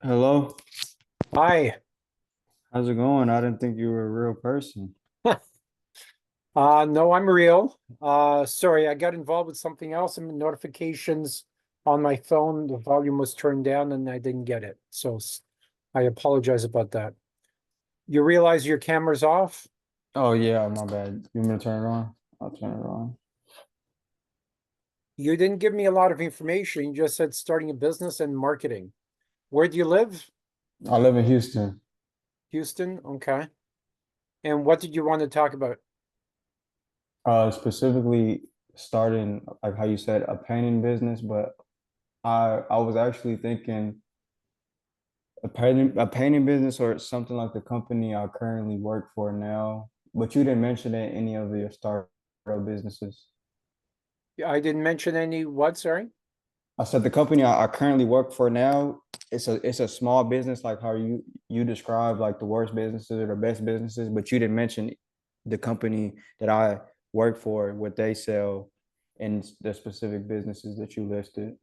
Hello, Hi. how's it going? I didn't think you were a real person. No, I'm real. Sorry, I got involved with something else and notifications on my phone. The volume was turned down and I didn't get it. I apologize about that. You realize your camera's off? Oh yeah, my bad. You want me to turn it on? I'll turn it on. You didn't give me a lot of information. You just said starting a business and marketing. Where do you live? I live in Houston. Houston? Okay. And what did you want to talk about? Specifically starting like how you said a painting business, but I was actually thinking a painting business or something like the company I currently work for now. But you didn't mention it in any of your startup businesses. I didn't mention any what, sorry? I said the company I currently work for now, it's a small business like how you describe like the worst businesses or the best businesses, but you didn't mention the company that I work for, what they sell, and the specific businesses that you listed.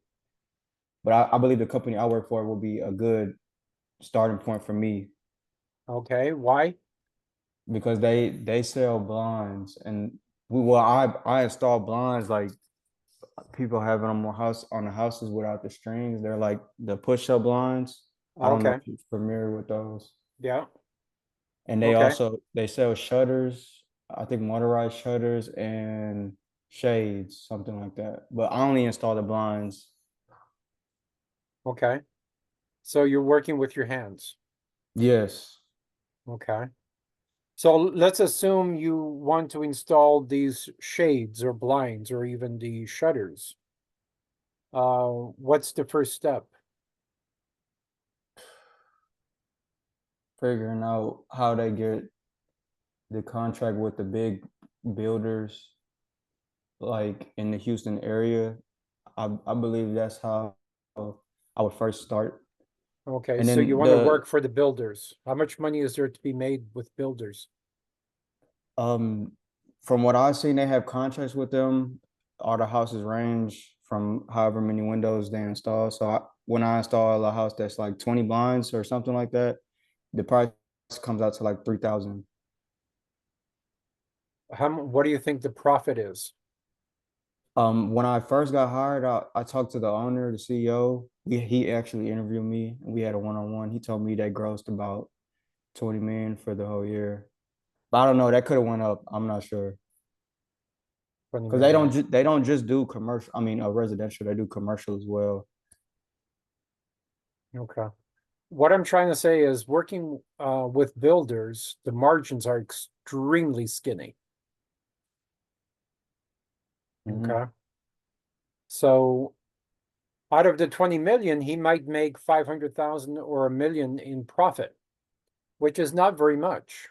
But I believe the company I work for will be a good starting point for me Okay. Why? because they sell blinds and I install blinds like people have it on more house on the houses without the strings. They're like the push-up blinds. I don't know Okay. if you're familiar with those. Yeah. And Okay. they sell shutters, I think motorized shutters and shades, something like that. But I only install the blinds. Okay. So you're working with your hands. Yes. Okay. So let's assume you want to install these shades or blinds or even the shutters. What's the first step? Figuring out how they get the contract with the big builders like in the Houston area. I believe that's how I would first start. Okay, And so you then want to work for the builders. How much money is there to be made with builders? Um, from what I've seen, they have contracts with them. All the houses range from however many windows they install. So when I install a house that's like 20 blinds or something like that, the price comes out to like 3,000. What do you think the profit is? When I first got hired, I talked to the owner, the CEO. He actually interviewed me and we had a one-on-one. He told me they grossed about 20 million for the whole year. But I don't know, that could have went up. I'm not sure. 20 Because they don't million. ju they don't just do commercial, I mean, residential, they do commercial as well. Okay. What I'm trying to say is working with builders, the margins are extremely skinny. Hmm. Okay. So out of the 20 million, he might make 500,000 or a million in profit, which is not very much.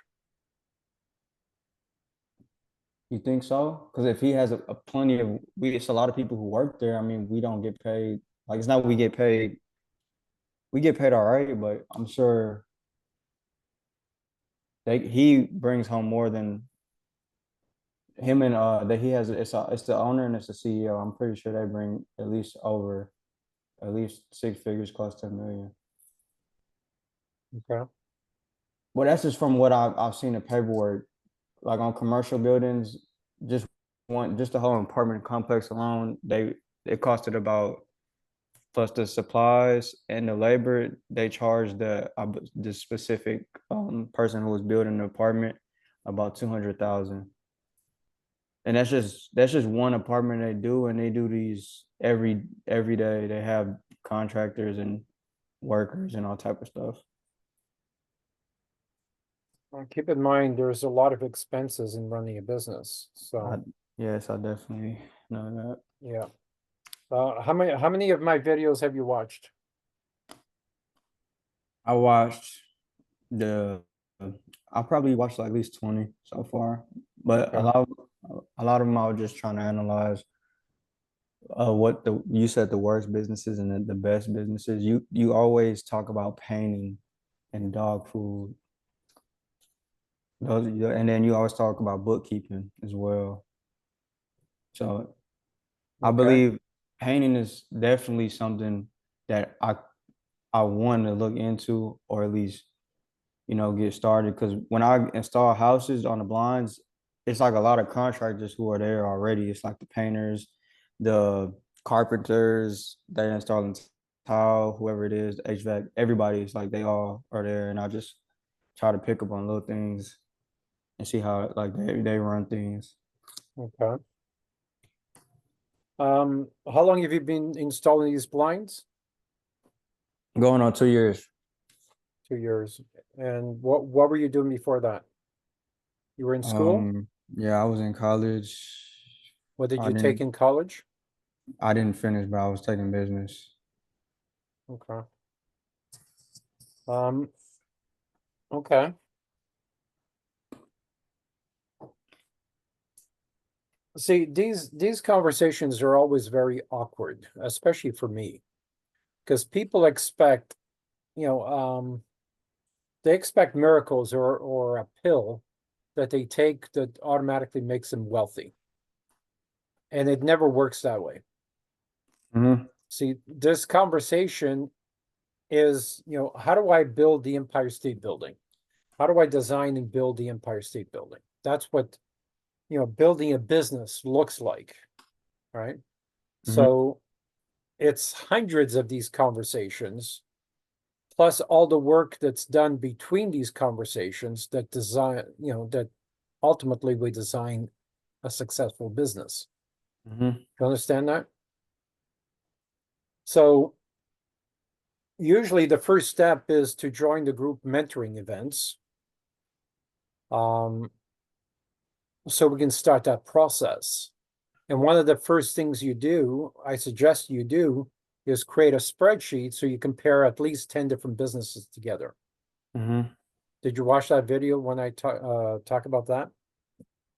You think so? Because if he has a plenty of it's a lot of people who work there. I mean, we don't get paid. Like it's not we get paid all right, but I'm sure he brings home more than him and that he has it's the owner and it's the CEO. I'm pretty sure they bring at least over at least six figures, close to a million. Okay. Well, that's just from what I've seen the paperwork. Like on commercial buildings, just just the whole apartment complex alone, it costed about plus the supplies and the labor, they charged the specific person who was building the apartment about 200,000. And that's just one apartment they do, and they do these every day. They have contractors and workers and all type of stuff. Keep in mind, there's a lot of expenses in running a business. I, So, yes, I definitely know that. yeah. How many of my videos have you watched? I watched the I probably watched like at least 20 so far, but Okay. a lot of them I was just trying to analyze what the you said the worst businesses and the best businesses. You always talk about painting and dog food. Those and then you always talk about bookkeeping as well. So I Okay. believe painting is definitely something that I want to look into, or at least, get started. Because when I install houses on the blinds, it's like a lot of contractors who are there already. It's like the painters, the carpenters, they're installing tile, whoever it is, the HVAC, everybody is like they all are there. And I just try to pick up on little things and see how like they run things. Okay. How long have you been installing these blinds? Going on 2 years. 2 years. And what were you doing before that? You were in school? Yeah, I was in college. What did I you take didn't in college? I didn't finish, but I was taking business. Okay. Um, okay. See, these conversations are always very awkward, especially for me, because people expect, you know, they expect miracles or a pill that they take that automatically makes them wealthy. And it never works that way. Hmm. See, this conversation is, how do I build the Empire State Building? How do I design and build the Empire State Building? That's what, building a business looks like, right? Hmm. So it's hundreds of these conversations, plus all the work that's done between these conversations that that ultimately we design a successful business. Hmm. You understand that? So usually the first step is to join the group mentoring events. Um, so we can start that process. And one of the first things you do, I suggest you do, is create a spreadsheet so you compare at least 10 different businesses together. Hmm. Did you watch that video when I talk about that?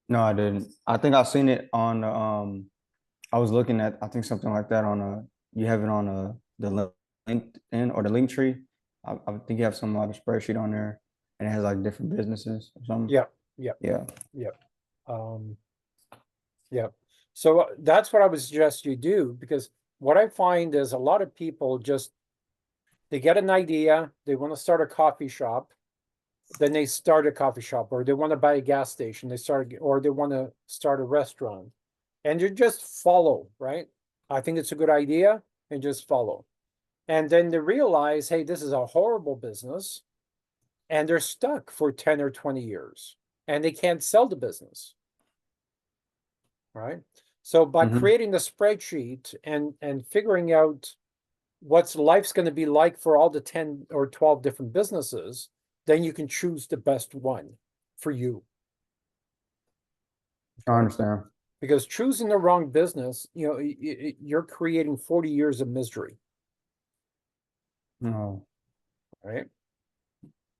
No, I didn't. I think I seen it on I was looking at, I think something like that on you have it on the LinkedIn or the link tree. I think you have some like a spreadsheet on there and it has like different businesses or something. Yeah, yeah, Yeah. yeah. Um, yeah. So that's what I would suggest you do, because what I find is a lot of people just they get an idea, they want to start a coffee shop, then they start a coffee shop, or they want to buy a gas station, or they want to start a restaurant, and you just follow, right? I think it's a good idea, and just follow. And then they realize, hey, this is a horrible business, and they're stuck for 10 or 20 years, and they can't sell the business, right? So by Hmm. creating the spreadsheet and figuring out what's life's going to be like for all the 10 or 12 different businesses, then you can choose the best one for you. I Okay. understand. Because choosing the wrong business, you're creating 40 years of misery, No. right?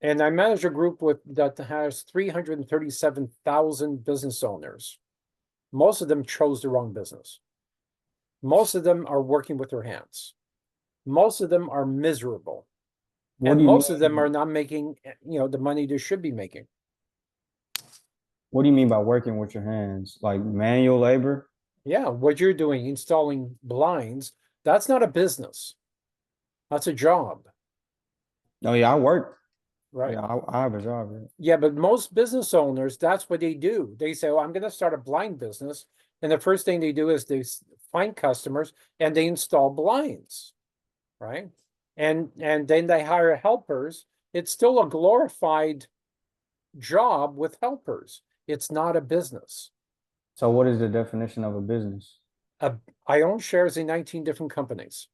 And I manage a group that has 337,000 business owners. Most of them chose the wrong business. Most of them are working with their hands. Most of them are miserable. What And do you most of them are mean? not making, the money they should be making. What do you mean by working with your hands? Like manual labor? Yeah, what you're doing, installing blinds, that's not a business. That's a job, Oh yeah, I work. right? Yeah, I have a job. Yeah. Yeah, but most business owners, that's what they do. They say, "Oh, I'm going to start a blind business." And the first thing they do is they find customers and they install blinds, right? And then they hire helpers. It's still a glorified job with helpers. It's not a business. So what is the definition of a business? Uh, I own shares in 19 different companies.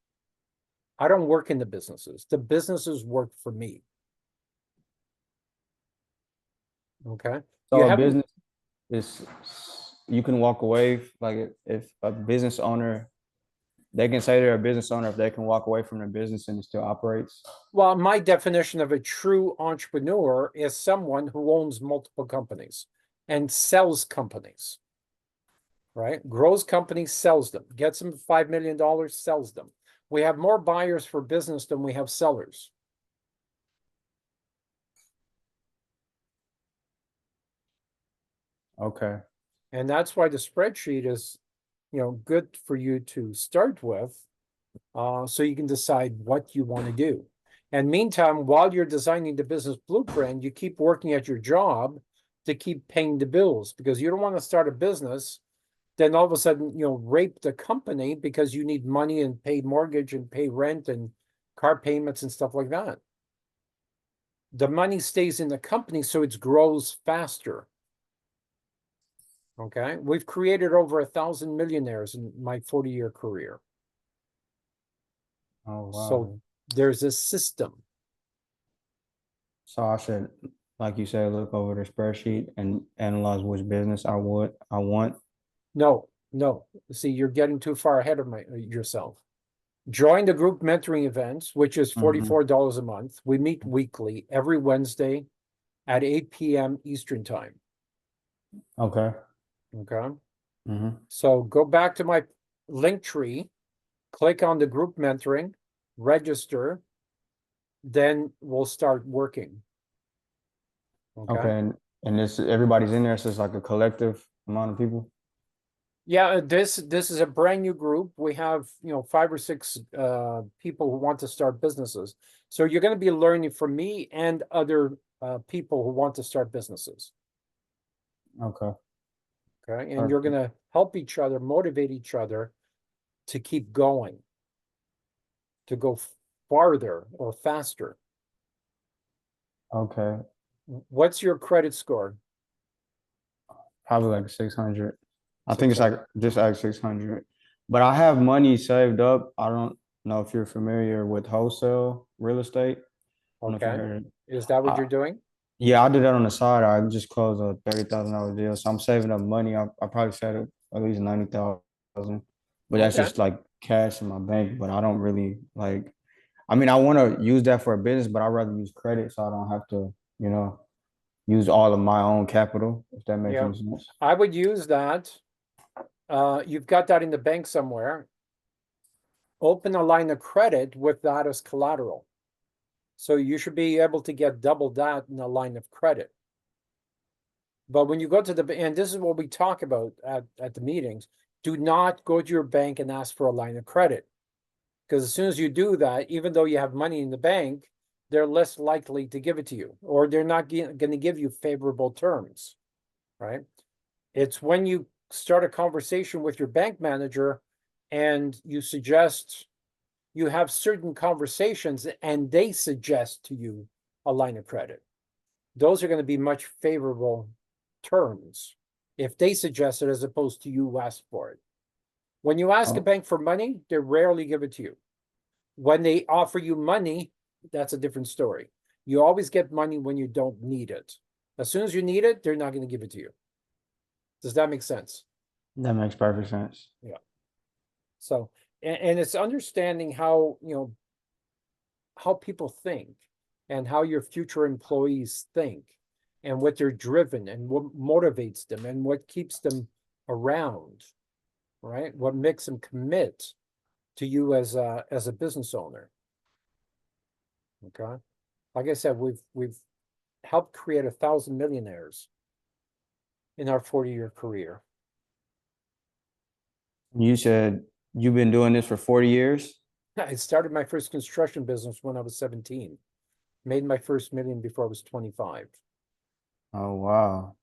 I don't work in the businesses. The businesses work for me. Okay. So You a haven't, business is you can walk away like if a business owner they can say they're a business owner if they can walk away from their business and it still operates. well, my definition of a true entrepreneur is someone who owns multiple companies and sells companies, right? Grows companies, sells them, gets them $5 million, sells them. We have more buyers for business than we have sellers. Okay. And that's why the spreadsheet is, good for you to start with, so you can decide what you want to do. And meantime, while you're designing the business blueprint, you keep working at your job to keep paying the bills, because you don't want to start a business, then all of a sudden, rape the company because you need money and pay mortgage and pay rent and car payments and stuff like that. The money stays in the company, so it grows faster. Okay, we've created over 1,000 millionaires in my 40-year career. Oh, So wow. there's a system. So I should, like you said, look over the spreadsheet and analyze which business I want. No, see, you're getting too far ahead of yourself. Join the group mentoring events, which is $44 a month. We meet weekly every Wednesday at 8 p.m. Eastern time. Okay. Okay. Mm-hmm. So go back to my link tree, click on the group mentoring, register, then we'll start working. Okay. And this everybody's in there, so it's like a collective amount of people. Yeah, this is a brand new group. We have 5 or 6 people who want to start businesses. So you're going to be learning from me and other people who want to start businesses. Okay. Okay, and you're going to help each other, motivate each other to keep going, to go farther or faster. Okay. What's your credit score? Probably like 600. I think it's like just like 600. But I have money saved up. I don't know if you're familiar with wholesale real estate. I don't know if you Okay, heard it. is that what I, you're doing? yeah, I did that on the side. I just closed a $30,000 deal. So I'm saving up money. I probably saved up at least 90,000. But that's Okay. just like cash in my bank. But I don't really like, I mean, I want to use that for a business, but I'd rather use credit so I don't have to, use all of my own capital, if that makes Yeah, any sense. I would use that. You've got that in the bank somewhere. Open a line of credit with that as collateral. So you should be able to get double that in a line of credit. But when you go to and this is what we talk about at the meetings, do not go to your bank and ask for a line of credit. Because as soon as you do that, even though you have money in the bank, they're less likely to give it to you, or they're not going to give you favorable terms, right? It's when you start a conversation with your bank manager and you have certain conversations and they suggest to you a line of credit. Those are going to be much favorable terms if they suggest it as opposed to you ask for it. When you ask a bank for money, they rarely give it to you. When they offer you money, that's a different story. You always get money when you don't need it. As soon as you need it, they're not going to give it to you. Does that make sense? That makes perfect sense. Yeah. So, and it's understanding how, how people think and how your future employees think and what they're driven and what motivates them and what keeps them around, right? What makes them commit to you as a business owner. Okay. Like I said, we've helped create 1,000 millionaires in our 40-year career. You said you've been doing this for 40 years? I started my first construction business when I was 17. Made my first million before I was 25. Oh, wow.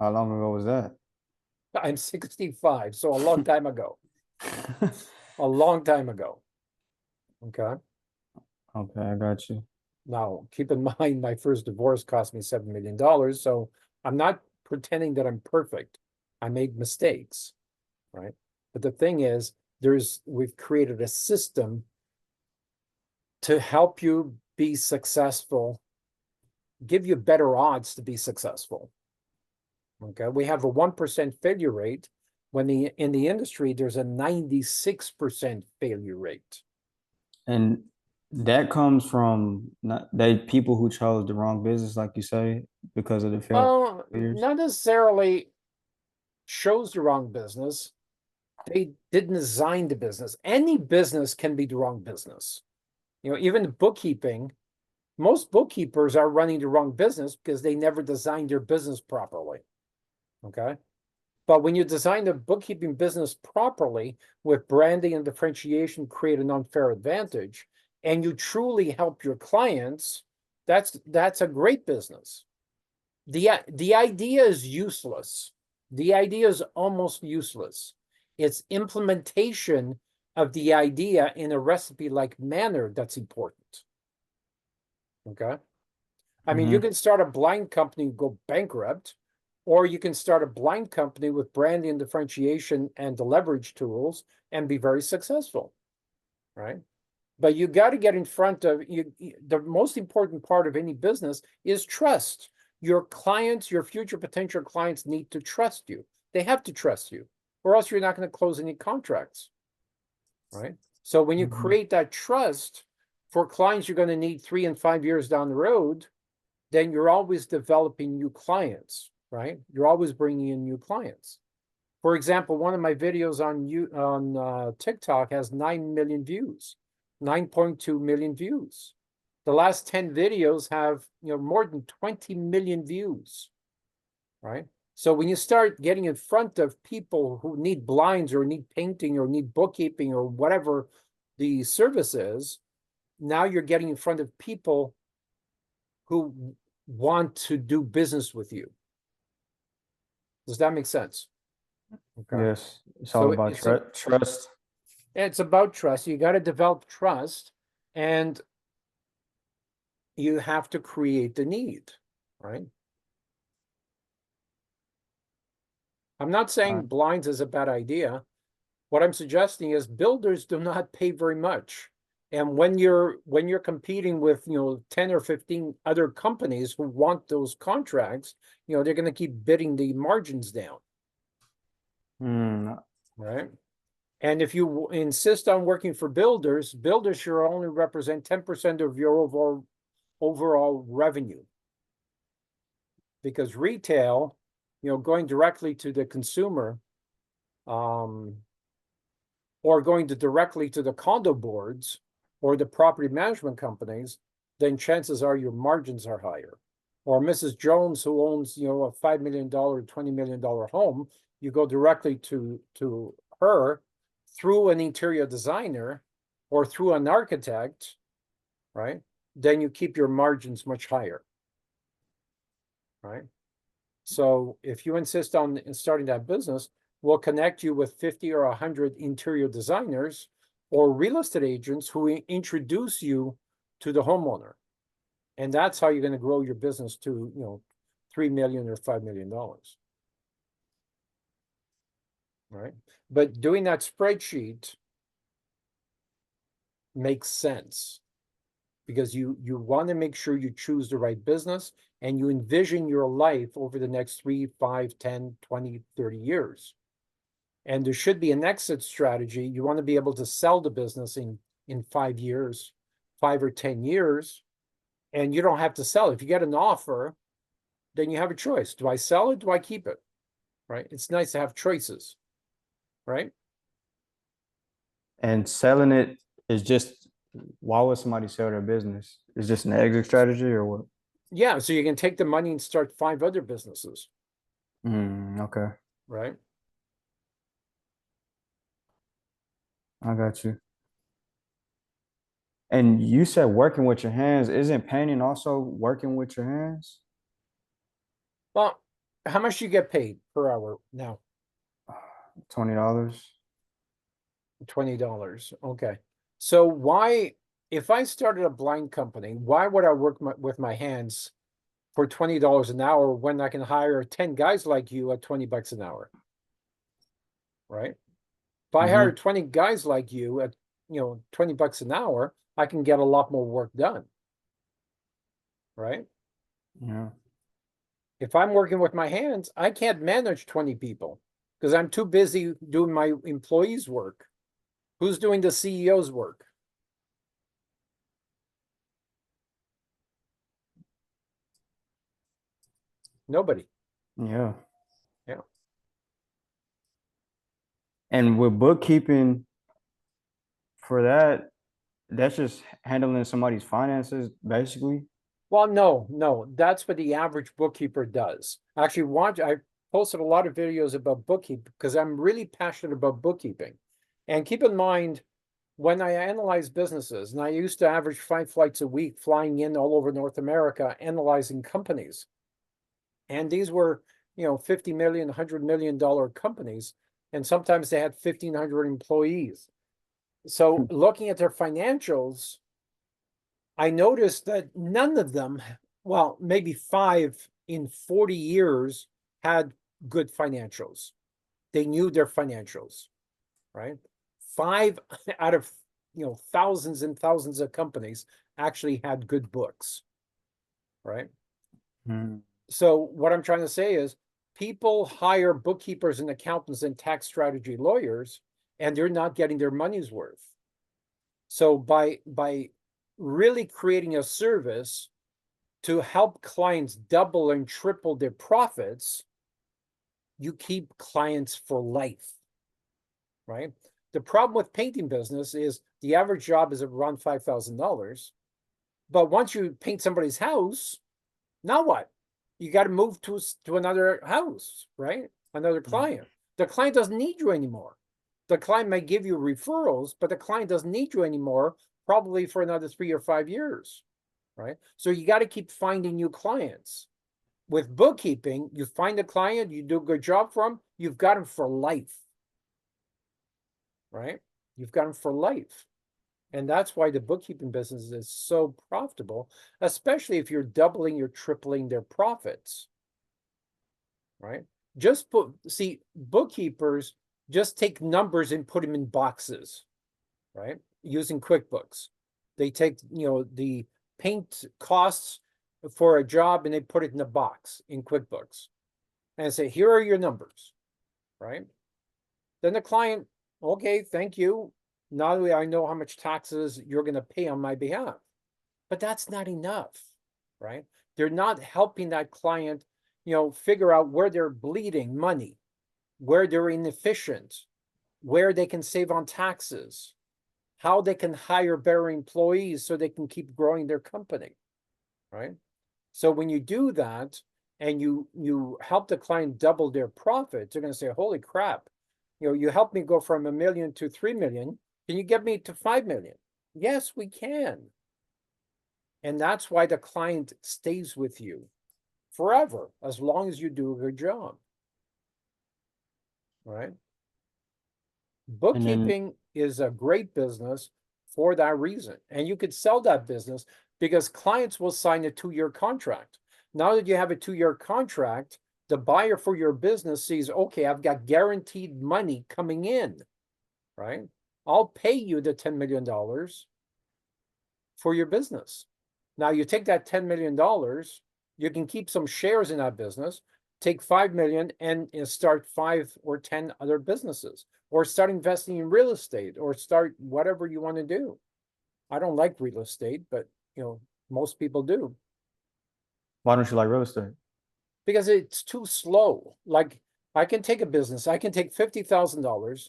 How long ago was that? I'm 65, so a long time ago. A long time ago. Okay. Okay, I got you. Now, keep in mind, my first divorce cost me $7 million. So I'm not pretending that I'm perfect. I made mistakes, right? But the thing is, we've created a system to help you be successful, give you better odds to be successful. Okay, we have a 1% failure rate when in the industry there's a 96% failure rate. And that comes from people who chose the wrong business, like you say, because of the failures. Not necessarily chose the wrong business. They didn't design the business. Any business can be the wrong business. Even bookkeeping, most bookkeepers are running the wrong business because they never designed their business properly. Okay. But when you design the bookkeeping business properly with branding and differentiation, create an unfair advantage, and you truly help your clients, that's a great business. The idea is useless. The idea is almost useless. It's implementation of the idea in a recipe-like manner that's important. Okay. I mean, you can start a blind company and go bankrupt, or you can start a blind company with branding differentiation and the leverage tools and be very successful, right? But you got to get in front of you. The most important part of any business is trust. Your clients, your future potential clients need to trust you. They have to trust you, or else you're not going to close any contracts, right? So when you create that trust for clients you're going to need 3 and 5 years down the road, then you're always developing new clients, right? You're always bringing in new clients. For example, one of my videos on TikTok has 9 million views, 9.2 million views. The last 10 videos have more than 20 million views, right? So when you start getting in front of people who need blinds or need painting or need bookkeeping or whatever the service is, now you're getting in front of people who want to do business with you. Does that make sense? Okay. Yes, it's all about trust. It's about trust. You got to develop trust, and you have to create the need, right? I'm not saying blinds is a bad idea. What I'm suggesting is builders do not pay very much. And when you're competing with 10 or 15 other companies who want those contracts, they're going to keep bidding the margins down. Right. And if you insist on working for builders should only represent 10% of your overall revenue. Because retail, going directly to the consumer, or going directly to the condo boards or the property management companies, then chances are your margins are higher. Or Mrs. Jones, who owns, a $5 million, $20 million home, you go directly to her through an interior designer or through an architect, right? Then you keep your margins much higher, right? So if you insist on starting that business, we'll connect you with 50 or 100 interior designers or real estate agents who introduce you to the homeowner. And that's how you're going to grow your business to, $3 million or $5 million. Right? But doing that spreadsheet makes sense because you want to make sure you choose the right business and you envision your life over the next 3, 5, 10, 20, 30 years. And there should be an exit strategy. You want to be able to sell the business in 5 years, 5 or 10 years, and you don't have to sell it. If you get an offer, then you have a choice. Do I sell it? Do I keep it? Right? It's nice to have choices, right? And selling it is just, why would somebody sell their business? It's just an exit strategy or what? Yeah, so you can take the money and start 5 other businesses. Okay. Right? I got you. And you said working with your hands. Isn't painting also working with your hands? Well, how much do you get paid per hour now? $20. $20. Okay. So why, if I started a blind company, why would I work with my hands for $20 an hour when I can hire 10 guys like you at $20 an hour? Right? If I hire 20 guys like you at, $20 an hour, I can get a lot more work done. Right? Yeah. If I'm working with my hands, I can't manage 20 people because I'm too busy doing my employees' work. Who's doing the CEO's work? Nobody. Yeah. Yeah. And with bookkeeping, for that, that's just handling somebody's finances, basically. Well, no, that's what the average bookkeeper does. Actually, I posted a lot of videos about bookkeeping because I'm really passionate about bookkeeping. And keep in mind, when I analyze businesses, and I used to average 5 flights a week flying in all over North America, analyzing companies. And these were, 50 million, $100 million companies. And sometimes they had 1,500 employees. So looking at their financials, I noticed that none of them, well, maybe 5 in 40 years had good financials. They knew their financials, right? 5 out of, thousands and thousands of companies actually had good books, right? Mm. So what I'm trying to say is people hire bookkeepers and accountants and tax strategy lawyers, and they're not getting their money's worth. So by really creating a service to help clients double and triple their profits, you keep clients for life, right? The problem with painting business is the average job is around $5,000. But once you paint somebody's house, now what? You got to move to another house, right? Another client. The client doesn't need you anymore. The client may give you referrals, but the client doesn't need you anymore, probably for another 3 or 5 years, right? So you got to keep finding new clients. With bookkeeping, you find a client, you do a good job for them, you've got them for life, right? You've got them for life. And that's why the bookkeeping business is so profitable, especially if you're doubling or tripling their profits, right? Bookkeepers just take numbers and put them in boxes, right? Using QuickBooks. They take, the paint costs for a job and they put it in a box in QuickBooks and say, here are your numbers, right? Then the client, okay, thank you. Not only I know how much taxes you're going to pay on my behalf, but that's not enough, right? They're not helping that client, figure out where they're bleeding money, where they're inefficient, where they can save on taxes, how they can hire better employees so they can keep growing their company, right? So when you do that and you help the client double their profits, they're going to say, holy crap, you helped me go from 1 million to 3 million. Can you get me to 5 million? Yes, we can. And that's why the client stays with you forever, as long as you do a good job. Right? Bookkeeping is a great business for that reason. And you could sell that business because clients will sign a 2-year contract. Now that you have a 2-year contract, the buyer for your business sees, okay, I've got guaranteed money coming in, right? I'll pay you the $10 million for your business. Now you take that $10 million, you can keep some shares in that business, take 5 million and start 5 or 10 other businesses, or start investing in real estate, or start whatever you want to do. I don't like real estate, but most people do. Why don't you like real estate? Because it's too slow. Like I can take a business, I can take $50,000,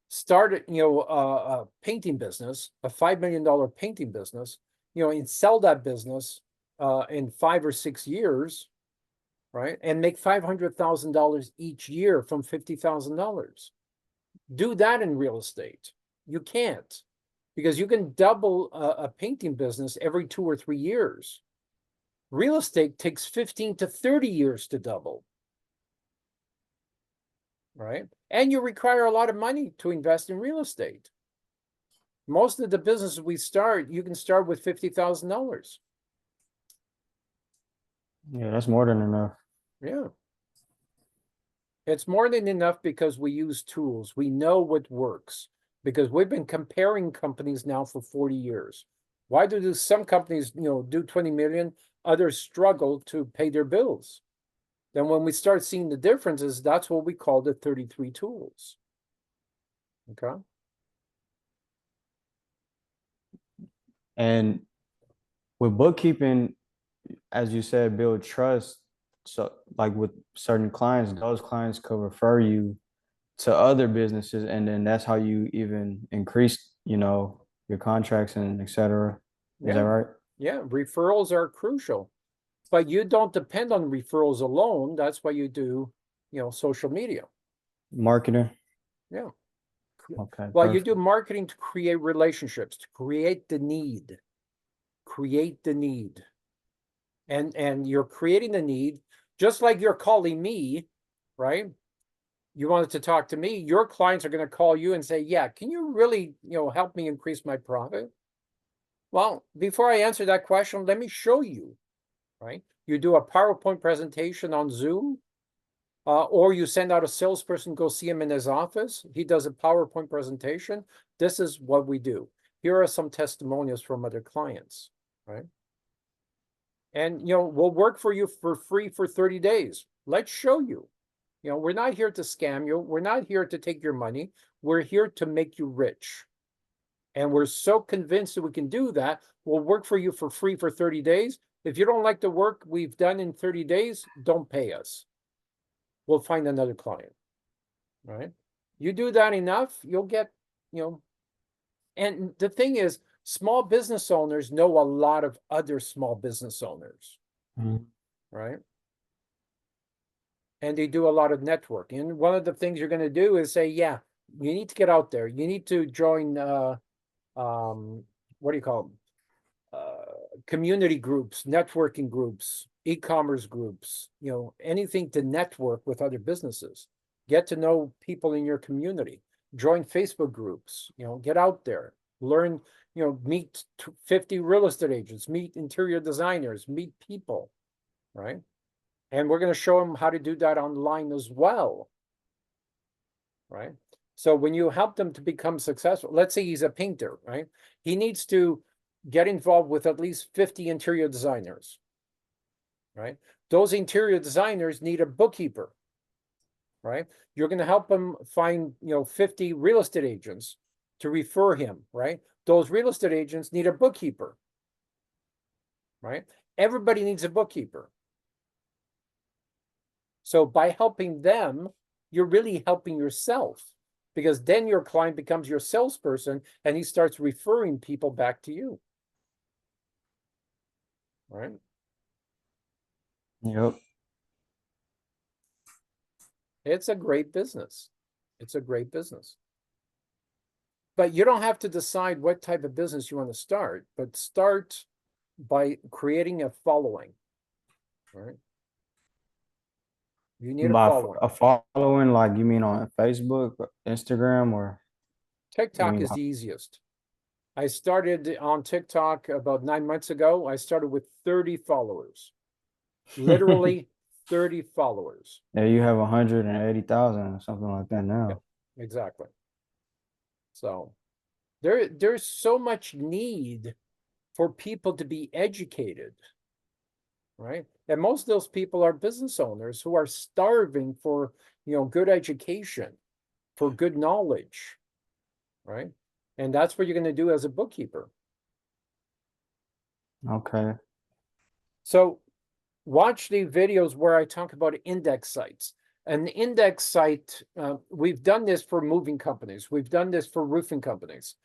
start a painting business, a $5 million painting business, and sell that business in 5 or 6 years, right? And make $500,000 each year from $50,000. Do that in real estate. You can't, because you can double a painting business every 2 or 3 years. Real estate takes 15 to 30 years to double, right? And you require a lot of money to invest in real estate. Most of the businesses we start, you can start with $50,000. Yeah, that's more than enough. Yeah. It's more than enough because we use tools. We know what works because we've been comparing companies now for 40 years. Why do some companies, do 20 million, others struggle to pay their bills? Then when we start seeing the differences, that's what we call the 33 tools. Okay. And with bookkeeping, as you said, build trust. So like with certain clients, those clients could refer you to other businesses, and then that's how you even increase, your contracts and et cetera. Is that right? Yeah, referrals are crucial, but you don't depend on referrals alone. That's why you do, social media. Marketing. Yeah. Okay, Well, you perfect. do marketing to create relationships, to create the need. Create the need. And you're creating the need, just like you're calling me, right? You wanted to talk to me, your clients are going to call you and say, yeah, can you really, help me increase my profit? Well, before I answer that question, let me show you, right? You do a PowerPoint presentation on Zoom, or you send out a salesperson, go see him in his office. He does a PowerPoint presentation. This is what we do. Here are some testimonials from other clients, right? And, we'll work for you for free for 30 days. Let's show you. We're not here to scam you. We're not here to take your money. We're here to make you rich. And we're so convinced that we can do that. We'll work for you for free for 30 days. If you don't like the work we've done in 30 days, don't pay us. We'll find another client, right? You do that enough, you'll get, and the thing is, small business owners know a lot of other small business owners, Mhm. right? And they do a lot of networking. And one of the things you're going to do is say, yeah, you need to get out there. You need to join, what do you call them? Community groups, networking groups, e-commerce groups, anything to network with other businesses. Get to know people in your community. Join Facebook groups, get out there, learn, meet 50 real estate agents, meet interior designers, meet people, right? And we're going to show them how to do that online as well, right? So when you help them to become successful, let's say he's a painter, right? He needs to get involved with at least 50 interior designers, right? Those interior designers need a bookkeeper, right? You're going to help him find, 50 real estate agents to refer him, right? Those real estate agents need a bookkeeper, right? Everybody needs a bookkeeper. So by helping them, you're really helping yourself, because then your client becomes your salesperson and he starts referring people back to you. Right? Yep. It's a great business. It's a great business. But you don't have to decide what type of business you want to start, but start by creating a following. Right? You need a By following. a following, like you mean on Facebook, Instagram, or you TikTok mean is the easiest. I started on TikTok about 9 months ago. I started with 30 followers, literally 30 followers. yeah, you have 180,000 or something like that now. Yeah, exactly. So there's so much need for people to be educated, right? And most of those people are business owners who are starving for, good education, for good knowledge, right? And that's what you're going to do as a bookkeeper. Okay. So watch the videos where I talk about index sites. An index site, we've done this for moving companies. We've done this for roofing companies.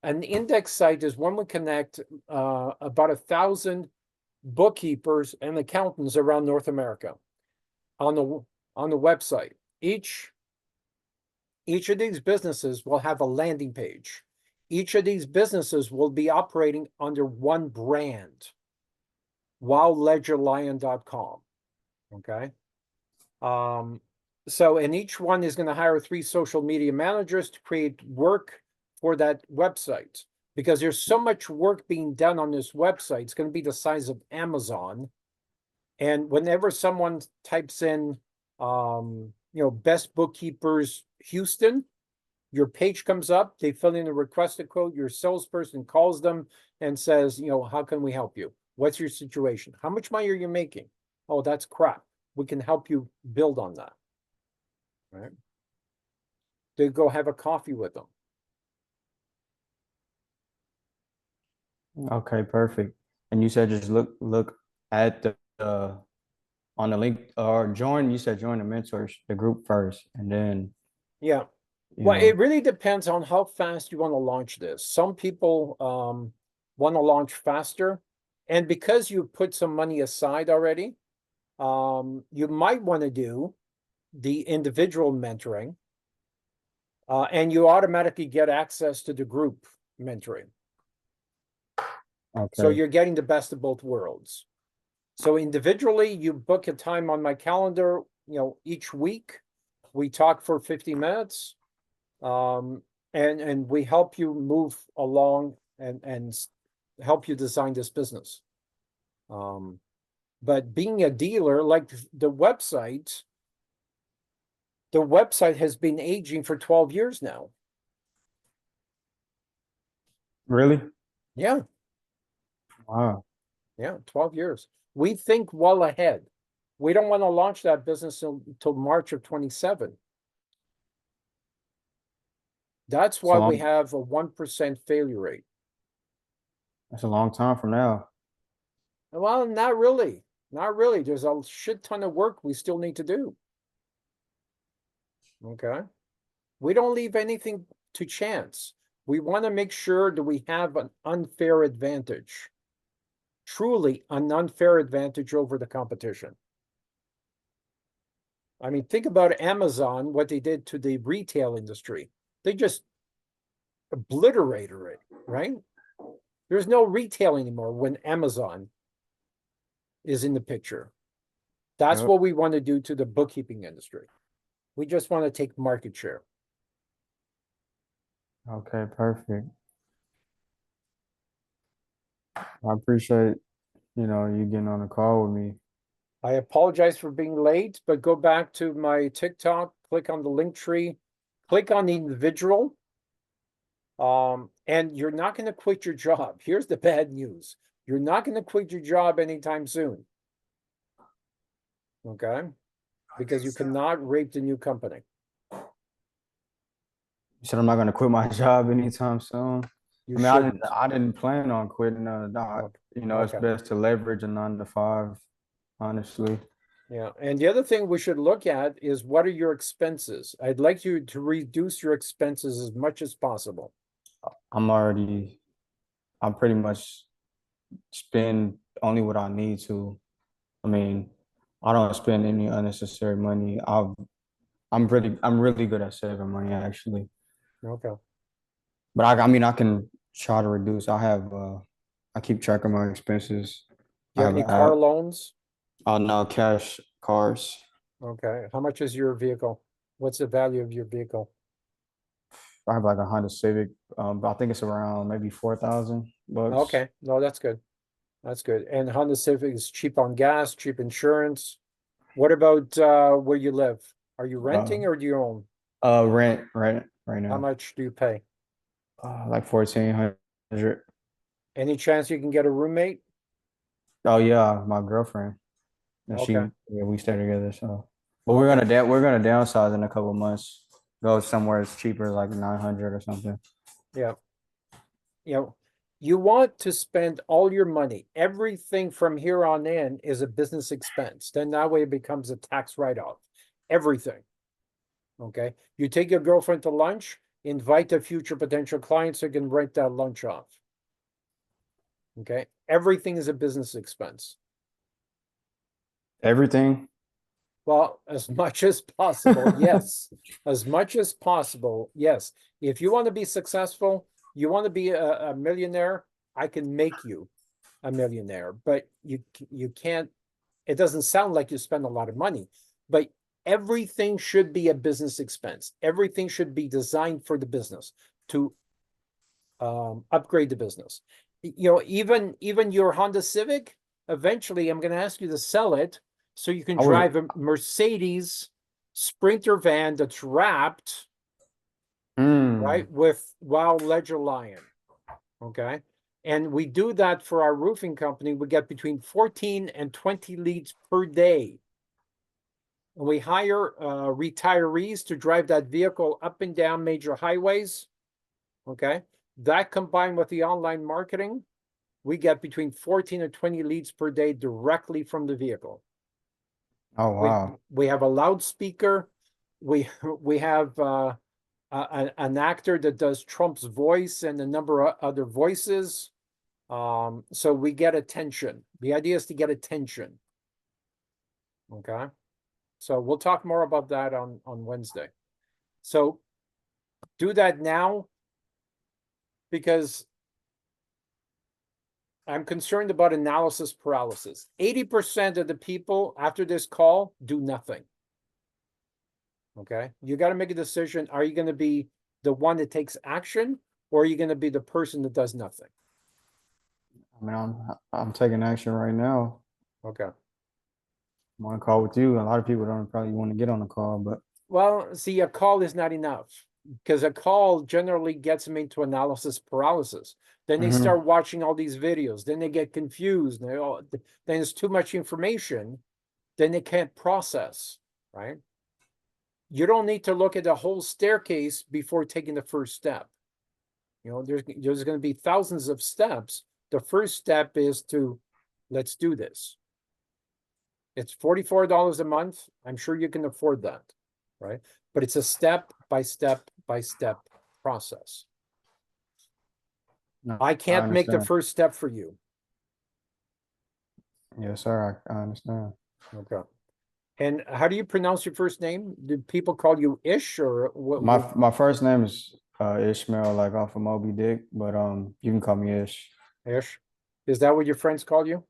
An index site is one we connect about 1,000 bookkeepers and accountants around North America on the website. Each of these businesses will have a landing page. Each of these businesses will be operating under one brand, wowledgerlion.com. Okay. And each one is going to hire 3 social media managers to create work for that website, because there's so much work being done on this website. It's going to be the size of Amazon. And whenever someone types in, best bookkeepers Houston, your page comes up, they fill in a requested quote, your salesperson calls them and says, how can we help you? What's your situation? How much money are you making? Oh, that's crap. We can help you build on that. Right? They go have a coffee with them. Okay, perfect. And you said just look at the on the link or join. You said join the mentors, the group first, and then Yeah. you Well, know. it really depends on how fast you want to launch this. Some people want to launch faster. And because you put some money aside already, you might want to do the individual mentoring. And you automatically get access to the group mentoring. So Okay. you're getting the best of both worlds. So individually, you book a time on my calendar, each week. We talk for 50 minutes. And we help you move along and help you design this business. But being a dealer, like the website has been aging for 12 years now. Really? Yeah, Wow. yeah, 12 years. We think well ahead. We don't want to launch that business until March of 27. That's why we have a 1% failure rate. That's a long time from now. Well, not really. Not really. There's a shit ton of work we still need to do. Okay. We don't leave anything to chance. We want to make sure that we have an unfair advantage. Truly an unfair advantage over the competition. I mean, think about Amazon, what they did to the retail industry. They just obliterated it, right? There's no retail anymore when Amazon is in the picture. That's Yep. what we want to do to the bookkeeping industry. We just want to take market share. Okay, perfect. I appreciate, you getting on the call with me. I apologize for being late, but go back to my TikTok, click on the link tree, click on the individual. And you're not going to quit your job. Here's the bad news. You're not going to quit your job anytime soon. Okay? Because you cannot rape the new company. You said I'm not gonna quit my job anytime soon. You I mean, shouldn't. I didn't plan on quitting. No, it's Okay. best to leverage a 9 to 5, honestly. Yeah. And the other thing we should look at is what are your expenses? I'd like you to reduce your expenses as much as possible. I'm pretty much spend only what I need to. I mean, I don't spend any unnecessary money. I'm really good at saving money actually. Okay. But I mean, I can try to reduce. I keep track of my expenses. Do I you have have any an car app. loans? Oh no, cash cars. Okay. How much is your vehicle? What's the value of your vehicle? I have like a Honda Civic. But I think it's around maybe $4,000. Okay. No, that's good. That's good. And Honda Civic is cheap on gas, cheap insurance. What about where you live? Are you Uh, renting or do you own? rent right How now. much do you pay? Like 1,400. Any chance you can get a roommate? Oh yeah, my girlfriend. And Okay. we stay together. So, but Okay. we're gonna downsize in a couple months. Go somewhere it's cheaper, like 900 or something. Yeah. You want to spend all your money. Everything from here on in is a business expense. Then that way it becomes a tax write-off. Everything. Okay. You take your girlfriend to lunch, invite a future potential client so you can write that lunch off. Okay. Everything is a business expense. Everything. Well, as much as possible, yes. As much as possible, yes. If you want to be successful, you want to be a millionaire, I can make you a millionaire, but you can't. It doesn't sound like you spend a lot of money, but everything should be a business expense. Everything should be designed for the business to upgrade the business. Even your Honda Civic, eventually I'm going to ask you to sell it so you can I was drive a Mercedes Sprinter van that's wrapped, mm, right, with Wild Ledger Lion. Okay. And we do that for our roofing company. We get between 14 and 20 leads per day. And we hire retirees to drive that vehicle up and down major highways. Okay. That combined with the online marketing, we get between 14 and 20 leads per day directly from the vehicle. oh wow. We have a loudspeaker. We have an actor that does Trump's voice and a number of other voices. So we get attention. The idea is to get attention. Okay. So we'll talk more about that on Wednesday. So Do that now. Because I'm concerned about analysis paralysis. 80% of the people after this call do nothing. Okay, you got to make a decision. Are you going to be the one that takes action, or are you going to be the person that does nothing? I mean, I'm taking action right now. Okay. I'm on a call with you. A lot of people don't probably want to get on the call, but Well, see, a call is not enough because a call generally gets them into analysis paralysis. Then they Mhm. start watching all these videos. Then they get confused. Then there's too much information. Then they can't process, right? You don't need to look at the whole staircase before taking the first step. You know, there's going to be thousands of steps. The first step is to let's do this. It's $44 a month. I'm sure you can afford that, right? But it's a step by step by step process. no, I I can't make the understand. first step for you. Yes, sir. I understand. Okay. And how do you pronounce your first name? Do people call you Ish or what? My first name is Ishmael, like off of Moby Dick, but you can call me Ish. Ish? Is that what your friends call you?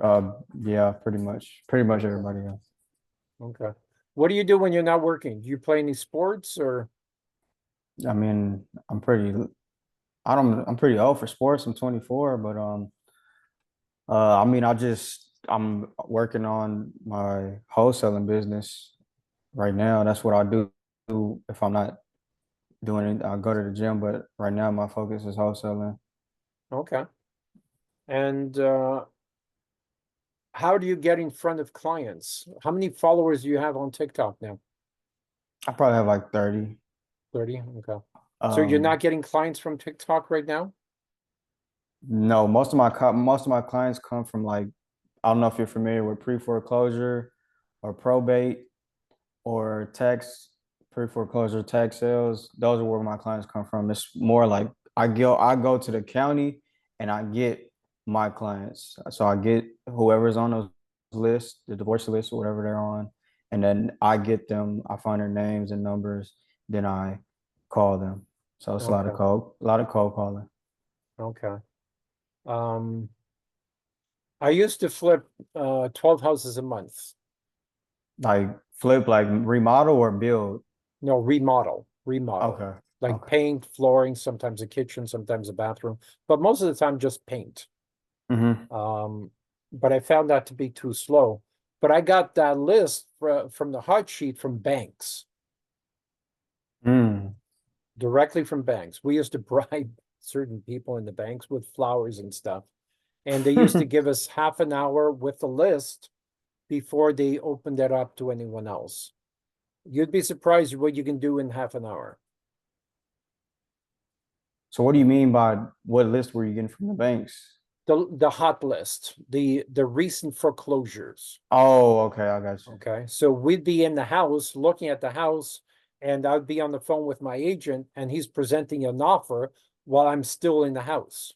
Yeah, pretty much Okay. everybody else. Okay. What do you do when you're not working? Do you play any sports or? I mean, I'm pretty old for sports. I'm 24, but I mean, I'm working on my wholesaling business right now. That's what I do if I'm not doing it. I go to the gym, but right now my focus is wholesaling. Okay. And how do you get in front of clients? How many followers do you have on TikTok now? I probably have like 30. 30? Okay. So you're Um, not getting clients from TikTok right now? no, most of my clients come from like I don't know if you're familiar with pre-foreclosure or probate or pre-foreclosure tax sales. Those are where my clients come from. It's more like I go to the county and I get my clients. So I get whoever's on those lists, the divorce list or whatever they're on, and then I get them, I find their names and numbers, then I call them. So it's Okay. a lot of cold calling. Okay. Um, I used to flip 12 houses a month. Like flip, like remodel or build. No, remodel. Okay. Like Okay. paint, flooring, sometimes a kitchen, sometimes a bathroom, but most of the time just paint. Mm-hmm. But I found that to be too slow. But I got that list from the hot sheet from banks, Mm. directly from banks. We used to bribe certain people in the banks with flowers and stuff. And they used to give us half an hour with the list before they opened it up to anyone else. You'd be surprised what you can do in half an hour. So what do you mean by what list were you getting from the banks? The hot list, the recent foreclosures. Oh, okay, I got you. Okay, so we'd be in the house looking at the house, and I'd be on the phone with my agent, and he's presenting an offer while I'm still in the house.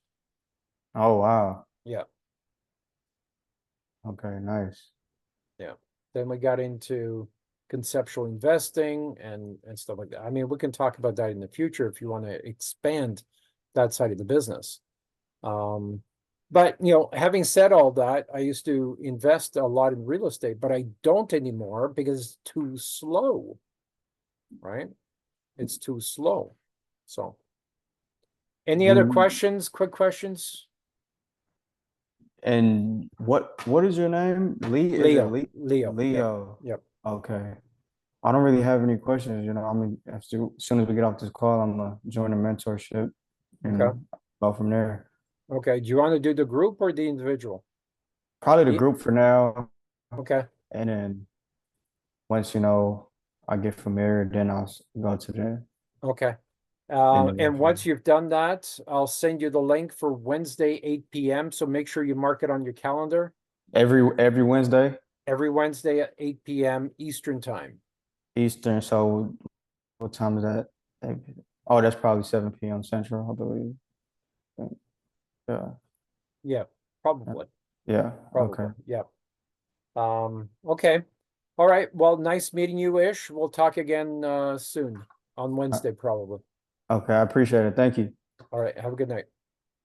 Oh, wow. Yeah, Okay, nice. yeah. Then we got into conceptual investing and stuff like that. I mean, we can talk about that in the future if you want to expand that side of the business. But having said all that, I used to invest a lot in real estate, but I don't anymore because it's too slow, right? It's too slow. So, any other You questions? Quick questions? and what is your name? Lee? Is it Leo, Lee? Leo. Yep, Leo. yep. Okay. I don't really have any questions, you know. I mean, as soon as we get off this call, I'm gonna join the mentorship Okay, and go from there. okay. Do you want to do the group or the individual? Probably the The, group for now, okay, and then once I get familiar, then go to the okay. And individual. once you've done that, I'll send you the link for Wednesday, 8 p.m. So make sure you mark it on your calendar. Every Wednesday Every Wednesday at 8 p.m. Eastern time. Eastern. So what time is that? Oh, that's probably 7 p.m. Central, I believe. Yeah. Yeah, probably. Yeah. Okay. Probably. Yeah. Okay. All right. Well, nice meeting you, Ish. We'll talk again soon. on Wednesday, probably. Okay, I appreciate it. Thank you. All right, have a good night.